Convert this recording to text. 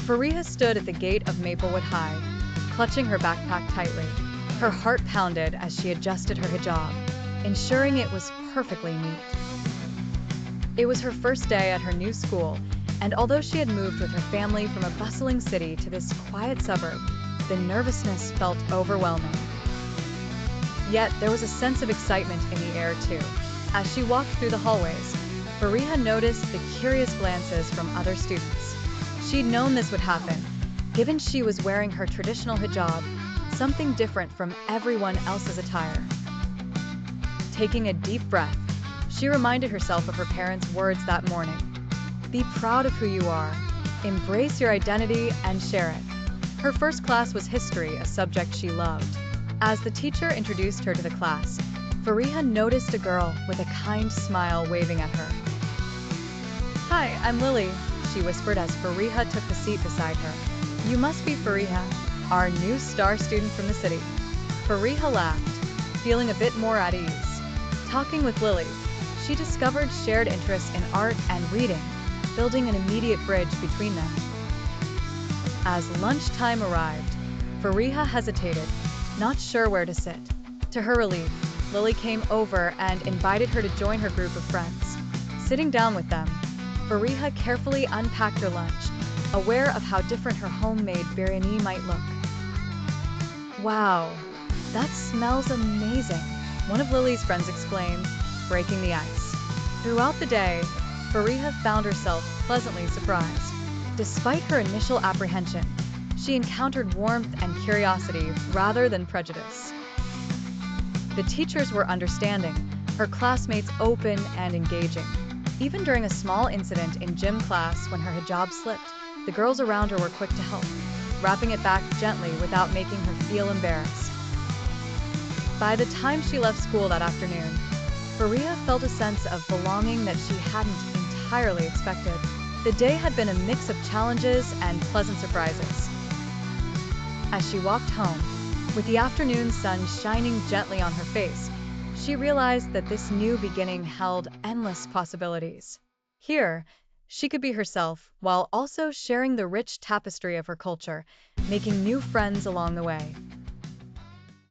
Fariha stood at the gate of Maplewood High, clutching her backpack tightly. Her heart pounded as she adjusted her hijab, ensuring it was perfectly neat. It was her first day at her new school, and although she had moved with her family from a bustling city to this quiet suburb, the nervousness felt overwhelming. Yet there was a sense of excitement in the air too. As she walked through the hallways, Fariha noticed the curious glances from other students. She'd known this would happen, given she was wearing her traditional hijab, something different from everyone else's attire. Taking a deep breath, she reminded herself of her parents' words that morning. Be proud of who you are, embrace your identity, and share it. Her first class was history, a subject she loved. As the teacher introduced her to the class, Fariha noticed a girl with a kind smile waving at her. "Hi, I'm Lily," she whispered as Fariha took the seat beside her. "You must be Fariha, our new star student from the city." Fariha laughed, feeling a bit more at ease. Talking with Lily, she discovered shared interests in art and reading, building an immediate bridge between them. As lunchtime arrived, Fariha hesitated, not sure where to sit. To her relief, Lily came over and invited her to join her group of friends. Sitting down with them, Fariha carefully unpacked her lunch, aware of how different her homemade biryani might look. "Wow, that smells amazing," one of Lily's friends exclaimed, breaking the ice. Throughout the day, Fariha found herself pleasantly surprised. Despite her initial apprehension, she encountered warmth and curiosity rather than prejudice. The teachers were understanding, her classmates open and engaging. Even during a small incident in gym class when her hijab slipped, the girls around her were quick to help, wrapping it back gently without making her feel embarrassed. By the time she left school that afternoon, Fariha felt a sense of belonging that she hadn't entirely expected. The day had been a mix of challenges and pleasant surprises. As she walked home, with the afternoon sun shining gently on her face, she realized that this new beginning held endless possibilities. Here, she could be herself while also sharing the rich tapestry of her culture, making new friends along the way.